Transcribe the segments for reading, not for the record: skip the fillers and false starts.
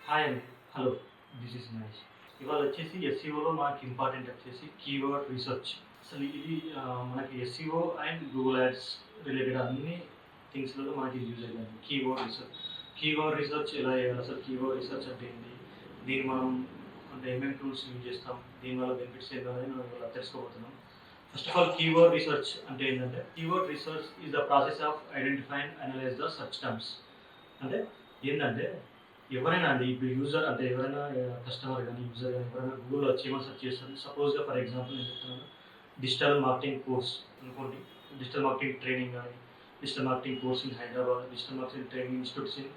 Hi అండి. Hello. This is Mahesh. ఇవాళ వచ్చేసి ఎస్సీఓలో మనకి ఇంపార్టెంట్ వచ్చేసి కీవర్డ్ రీసెర్చ్. అసలు ఇది మనకి SCO and Google ads related అన్ని థింగ్స్‌లలో మనకి యూజ్ అయ్యేది కీవర్డ్ రీసెర్చ్. కీవర్డ్ రీసెర్చ్ ఎలా చేయాలి? అసలు కీవర్డ్ రీసెర్చ్ అంటే ఏంటి? దీన్ని మనం అంటే ఏమేమి టూల్స్ యూజ్ చేస్తాం? దీనివల్ల బెనిఫిట్స్ ఏంటనేది మనం ఇవాళ తెలుసుకోబోతున్నాం. First of all keyword research అంటే ఏంటంటే keyword research is the process of identify and analyse the search terms. అంటే ఏంటంటే ఎవరైనా అండి ఇప్పుడు యూజర్ అంటే ఎవరైనా కస్టమర్ కానీ యూజర్ కానీ ఎవరైనా గూగుల్లో వచ్చి ఏమైనా సెర్చ్ చేస్తారు. సపోజ్గా ఫర్ ఎగ్జాంపుల్ నేను చెప్తున్నాను డిజిటల్ మార్కెటింగ్ కోర్స్ అనుకోండి. డిజిటల్ మార్కెటింగ్ ట్రైనింగ్ కానీ digital marketing course in Hyderabad, digital marketing training institutes in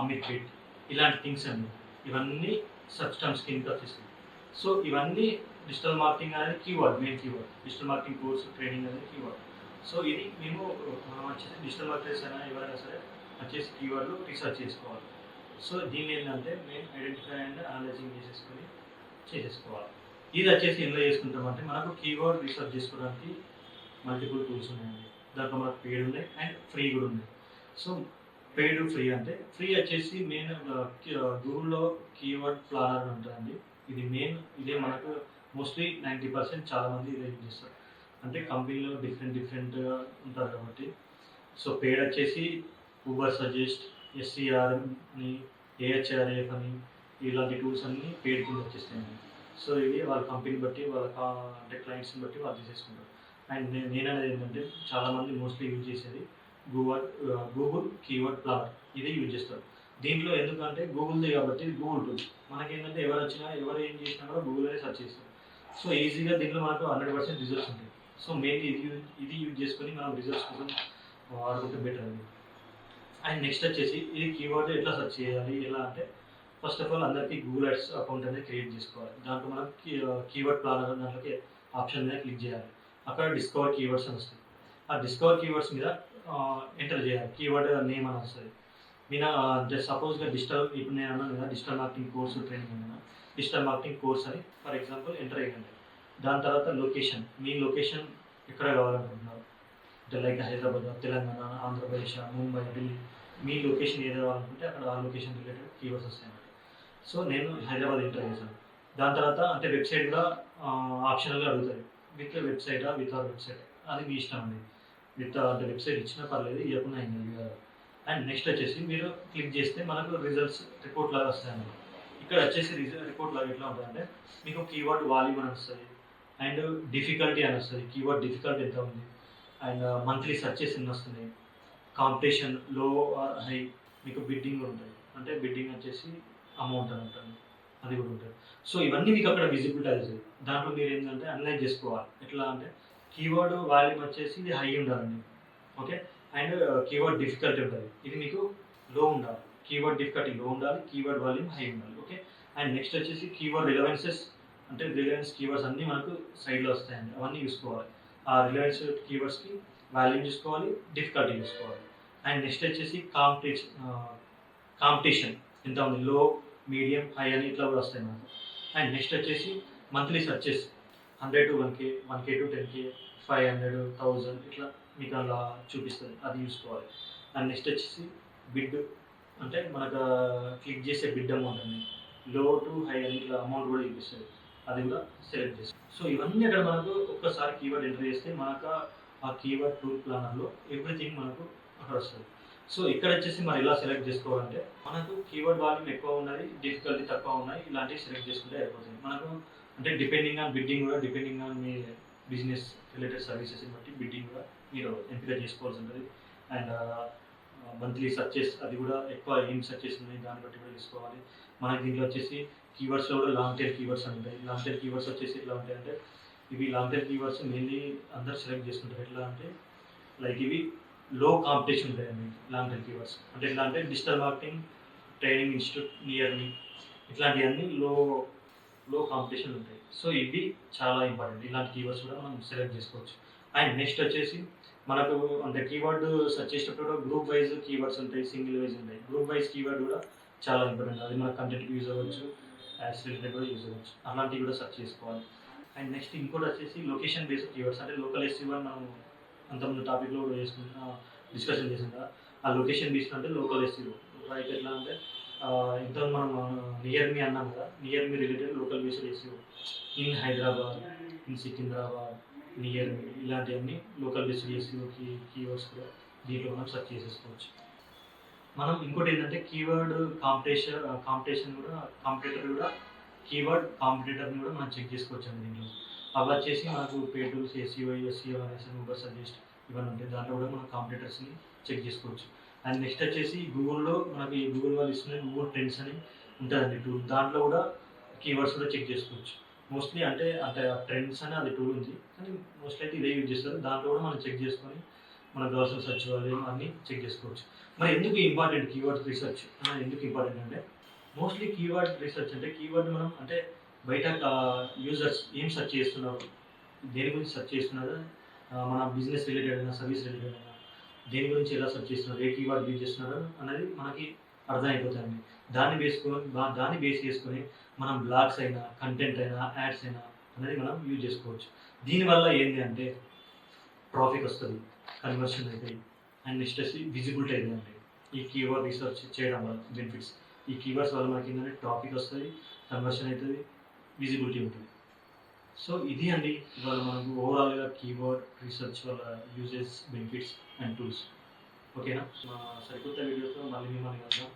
Ameerpet, ఇలాంటి థింగ్స్ అండి. ఇవన్నీ సెర్చ్ టర్మ్స్ కింద వచ్చేసాయి. సో ఇవన్నీ డిజిటల్ మార్కెటింగ్ అనేది keyword, main keyword. Digital marketing course training అనేది కీవర్డ్. సో ఇది మేము మనం వచ్చేసి డిజిటల్ మార్కెటర్స్ అయినా ఎవరైనా సరే వచ్చేసి కీవర్డ్లు రీసెర్చ్ చేసుకోవాలి. సో దీన్ని ఏంటంటే మేము ఐడెంటిఫై అండ్ అనలైజింగ్ చేసేసుకోవాలి. ఇది వచ్చేసి ఎందులో చేసుకుంటామంటే మనకు కీవర్డ్ రీసెర్చ్ చేసుకోవడానికి మల్టిపుల్ టూల్స్ ఉన్నాయండి. దాంట్లో మనకు పెయిడ్ ఉన్నాయి అండ్ ఫ్రీ కూడా ఉన్నాయి. సో పెయిడ్ ఫ్రీ అంటే ఫ్రీ వచ్చేసి మెయిన్ గూగుల్లో కీవర్డ్ ప్లానర్ ఉంటుందండి. ఇది మెయిన్ ఇదే మనకు మోస్ట్లీ 90% చాలామంది ఇదే యూజ్ చేస్తారు. అంటే కంపెనీలో డిఫరెంట్ ఉంటారు కాబట్టి. సో పెయిడ్ వచ్చేసి ఊబర్ సజెస్ట్, ఎస్సీఆర్ఎం అని, ఏహెచ్ఆర్ఏఎఫ్ అని, ఇలాంటి టూల్స్ అన్నీ పెయిడ్ కింద వచ్చేస్తాయండి. సో ఇది వాళ్ళ కంపెనీ బట్టి వాళ్ళ అంటే క్లయింట్స్ని బట్టి వాళ్ళు తీసేసుకుంటారు. అండ్ నేను అనేది ఏంటంటే చాలామంది మోస్ట్లీ యూజ్ చేసేది గూగుల్ కీవర్డ్ ప్లానర్ ఇదే యూజ్ చేస్తారు. దీంట్లో ఎందుకంటే గూగుల్ది కాబట్టి గూగుల్ టూల్ మనకేంటంటే ఎవరు వచ్చినా ఎవరు ఏం చేసినా కూడా గూగుల్లోనే సెర్చ్ చేస్తారు. సో ఈజీగా దీంట్లో మనకు 100% రిజల్ట్స్ ఉంటాయి. సో మెయిన్లీ ఇది యూజ్ చేసుకొని మనం రిజల్ట్స్ కోసం వాడుకుంటే బెటర్ అండి. అండ్ నెక్స్ట్ వచ్చేసి ఇది కీవర్డ్ ఎట్లా సెర్చ్ చేయాలి ఎలా అంటే ఫస్ట్ ఆఫ్ ఆల్ అందరికీ గూగుల్ యాడ్స్ అకౌంట్ అనేది క్రియేట్ చేసుకోవాలి. దాంట్లో మనం కీవర్డ్ ప్లానర్ దాంట్లోకి ఆప్షన్ మీద క్లిక్ చేయాలి. అక్కడ డిస్కవర్ కీవర్డ్స్ అని వస్తుంది. ఆ డిస్కవర్ కీవర్డ్స్ మీద ఎంటర్ చేయాలి. కీవర్డ్ నేమ్ అని వస్తుంది. మీరు అంటే సపోజ్గా ఇప్పుడు నేను అన్నాను కదా డిజిటల్ మార్కెటింగ్ కోర్సు ట్రైనింగ్ అన్నా, డిజిటల్ మార్కెటింగ్ కోర్స్ అని ఫర్ ఎగ్జాంపుల్ ఎంటర్ అయ్యండి. దాని తర్వాత లొకేషన్, మీ లొకేషన్ ఎక్కడ కావాలనుకుంటున్నారు అంటే లైక్ హైదరాబాద్, తెలంగాణ, ఆంధ్రప్రదేశ్, ముంబై, ఢిల్లీ, మీ లొకేషన్ ఏదో కావాలనుకుంటే అక్కడ ఆ లొకేషన్ రిలేటెడ్ కీవర్డ్స్ వస్తాయి అన్నమాట. సో నేను హైదరాబాద్ ఎంటర్ చేశాను. దాని తర్వాత అంటే వెబ్సైట్ కూడా ఆప్షనల్గా అడుగుతుంది. విత్ వెబ్సైటా వితౌట్ వెబ్సైట్ అది మీ ఇష్టం అండి. విత్ అంటే వెబ్సైట్ ఇచ్చినా పర్లేదు, ఇవ్వకుండా అయింది కదా. అండ్ నెక్స్ట్ వచ్చేసి మీరు క్లిక్ చేస్తే మనకు రిజల్ట్స్ రిపోర్ట్ లాగా వస్తాయండి. ఇక్కడ వచ్చేసి రిపోర్ట్ లాగా ఎట్లా ఉంటుందంటే మీకు కీవర్డ్ వాల్యూమ్ అని వస్తుంది అండ్ డిఫికల్టీ అని వస్తుంది. కీవర్డ్ డిఫికల్టీ ఎంత ఉంది అండ్ మంత్లీ సర్చెస్ ఎన్ని వస్తున్నాయి, కాంపిటీషన్ లో ఆర్ హై, మీకు బిడ్డింగ్ ఉంటుంది. అంటే బిడ్డింగ్ వచ్చేసి అమౌంట్ అని ఉంటుంది, అది కూడా ఉంటుంది. సో ఇవన్నీ మీకు అక్కడ విజిబిలిటీ అవుతుంది. దాంట్లో మీరు ఏంటంటే అనలైజ్ చేసుకోవాలి. ఎట్లా అంటే కీవర్డ్ వాల్యూమ్ వచ్చేసి ఇది హై ఉండాలండి, ఓకే. అండ్ కీవర్డ్ డిఫికల్టీ ఉంటుంది, ఇది మీకు లో ఉండాలి. కీవర్డ్ డిఫికల్టీ లో ఉండాలి, కీవర్డ్ వాల్యూమ్ హై ఉండాలి, ఓకే. అండ్ నెక్స్ట్ వచ్చేసి కీవర్డ్ రిలవెన్సెస్ అంటే రిలవెన్స్ కీవర్డ్స్ అన్నీ మనకు సైడ్లో వస్తాయండి. అవన్నీ చూసుకోవాలి. ఆ రిలవెన్స్ కీవర్డ్స్కి వాల్యూమ్ చూసుకోవాలి, డిఫికల్టీ చూసుకోవాలి. అండ్ నెక్స్ట్ వచ్చేసి కాంపిటీషన్ ఎంత ఉంది, లో, మీడియం, హై అని ఇట్లా కూడా వస్తాయి మనకు. అండ్ నెక్స్ట్ వచ్చేసి monthly searches 100 to 1K, 1K to 10K, 500, 1000 ఇట్లా మీకు అలా చూపిస్తుంది, అది చూసుకోవాలి. అండ్ నెక్స్ట్ వచ్చేసి బిడ్ అంటే మనకు క్లిక్ చేసే బిడ్ అమౌంట్ అండి, లో టు హై అని ఇట్లా అమౌంట్ కూడా చూపిస్తుంది, అది కూడా సెలెక్ట్ చేస్తాం. సో ఇవన్నీ అక్కడ మనకు ఒక్కసారి కీవర్డ్ ఎంటర్ చేస్తే మనకు ఆ కీవర్డ్ టూల్ ప్లానర్లో ఎవ్రీథింగ్ మనకు అక్కడ వస్తుంది. సో ఇక్కడ వచ్చేసి మరి ఎలా సెలెక్ట్ చేసుకోవాలంటే మనకు కీవర్డ్ వాల్యూమ్ ఎక్కువ ఉన్నది, డిఫికల్టీ తక్కువ ఉన్నాయి, ఇలాంటివి సెలెక్ట్ చేసుకుంటే అయిపోతుంది. మనకు అంటే డిపెండింగ్ ఆన్ బిడ్డింగ్ కూడా, డిపెండింగ్ ఆన్ మీ బిజినెస్ రిలేటెడ్ సర్వీసెస్ని బట్టి బిడ్డింగ్ కూడా మీరు ఎంపిక చేసుకోవాల్సి ఉంటుంది. అండ్ మంత్లీ సర్చెస్ అది కూడా ఎక్కువ ఏం సర్చెస్ ఉన్నాయి దాన్ని బట్టి కూడా తీసుకోవాలి. మనకి దీంట్లో వచ్చేసి కీవర్డ్స్లో కూడా లాంగ్ టైల్ కీవర్డ్స్ ఉంటాయి. లాంగ్ టైల్ కీవర్డ్స్ వచ్చేసి ఎట్లా ఉంటాయి అంటే ఇవి లాంగ్ టైల్ కీవర్డ్స్ మెయిన్లీ అందరు సెలెక్ట్ చేసుకుంటారు. ఎట్లా అంటే లైక్ ఇవి లో కాంపిటీషన్ ఉంటాయండి లాంగ్ టైల్ కీవర్డ్స్. అంటే ఎట్లా అంటే digital marketing training institute near మీ, ఇట్లాంటివన్నీ లో కాంపిటీషన్ ఉంటాయి. సో ఇవి చాలా ఇంపార్టెంట్. ఇలాంటి కీవర్డ్స్ కూడా మనం సెలెక్ట్ చేసుకోవచ్చు. అండ్ నెక్స్ట్ వచ్చేసి మనకు అంటే కీవర్డ్ సెర్చ్ చేసేటప్పుడు గ్రూప్ వైజ్ కీవర్డ్స్ ఉంటాయి, సింగిల్ వైజ్ ఉంటాయి. గ్రూప్ వైజ్ కీవర్డ్ కూడా చాలా ఇంపార్టెంట్. అది మన కంటెంట్కి యూజ్ అవ్వచ్చు, యాడ్స్ రిలేటెడ్ కూడా యూజ్ అవ్వచ్చు. అలాంటివి కూడా సెర్చ్ చేసుకోవాలి. అండ్ నెక్స్ట్ ఇంకోటి వచ్చేసి లొకేషన్ బేస్డ్ కీవర్డ్స్. అంటే లోకల్ ఎస్సీఓ మనం అంతకుముందు టాపిక్లో డిస్కషన్ చేసాం కదా. ఆ లొకేషన్ బేస్డ్ అంటే లోకల్ ఎస్సీఓ రైట్. ఎట్లా అంటే ఇంత మనం నియర్ మీ అన్నాం కదా, near me related local based SEO in Hyderabad, in Secunderabad, near మీ ఇలాంటివన్నీ లోకల్ బేస్డ్ ఎస్ఈఓ కీవర్డ్స్ కూడా దీంట్లో మనం సెర్చ్ చేసేసుకోవచ్చు. మనం ఇంకోటి ఏంటంటే కీవర్డ్ కాంపిటీటర్ కూడా కీవర్డ్ కాంపిటీటర్ని కూడా మనం చెక్ చేసుకోవచ్చు అండి దీంట్లో. అవి వచ్చేసి మనకు పే టూల్స్, ఎస్ఈఓ అనేసి ఊబర్ సజెస్ట్ ఇవన్నీ ఉంటాయి. దాంట్లో కూడా మనం కాంపిటీటర్స్ని చెక్ చేసుకోవచ్చు. అండ్ నెక్స్ట్ వచ్చేసి గూగుల్లో మనకి గూగుల్ వాళ్ళు ఇస్తున్న గూగుల్ ట్రెండ్స్ అని ఉంటుందండి టూల్. దాంట్లో కూడా కీవర్డ్స్ కూడా చెక్ చేసుకోవచ్చు. మోస్ట్లీ అంటే ట్రెండ్స్ అని అది టూల్ ఉంది, కానీ మోస్ట్లీ అయితే ఇదే యూజ్ చేస్తారు. దాంట్లో కూడా మనం చెక్ చేసుకొని మన కావాల్సిన సర్చ్ అన్నీ చెక్ చేసుకోవచ్చు. మరి ఎందుకు ఇంపార్టెంట్ కీవర్డ్ రీసెర్చ్ అనేది ఎందుకు ఇంపార్టెంట్ అంటే, మోస్ట్లీ కీవర్డ్ రీసెర్చ్ అంటే కీవర్డ్ మనం అంటే బయట యూజర్స్ ఏం సెర్చ్ చేస్తున్నారు, దేని గురించి సెర్చ్ చేస్తున్నారు, మన బిజినెస్ రిలేటెడ్ అయినా సర్వీస్ రిలేటెడ్ అయినా దేని గురించి ఎలా సెర్చ్ చేస్తున్నారు, ఏ కీవర్డ్ యూజ్ చేస్తున్నారు అనేది మనకి అర్థమైపోతుంది. దాన్ని బేస్ చేసుకొని మనం బ్లాగ్స్ అయినా, కంటెంట్ అయినా, యాడ్స్ అయినా అనేది మనం యూజ్ చేసుకోవచ్చు. దీనివల్ల ఏంటి అంటే ట్రాఫిక్ వస్తుంది, కన్వర్షన్ అవుతాయి, అండ్ నెక్స్ట్ వచ్చి విజిబిలిటీ అవుతుందండి. ఈ కీవర్డ్ రీసెర్చ్ చేయడం వల్ల బెనిఫిట్స్, ఈ కీవర్డ్స్ వల్ల మనకి ఏంటంటే ట్రాఫిక్ వస్తుంది, కన్వర్షన్ అవుతుంది, విజిబిలిటీ ఉంటుంది. సో ఇది అండి ఇవాళ మనకు ఓవరాల్గా కీవర్డ్ రీసెర్చ్ వల్ల యూజెస్, బెనిఫిట్స్ అండ్ టూల్స్. ఓకేనా? మా సరికొత్త వీడియోతో మళ్ళీ మిమ్మల్ని కలుద్దాం.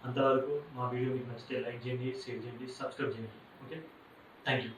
అంతవరకు మా వీడియో మీకు నచ్చితే లైక్ చేయండి, షేర్ చేయండి, సబ్స్క్రైబ్ చేయండి. Okay, thank you.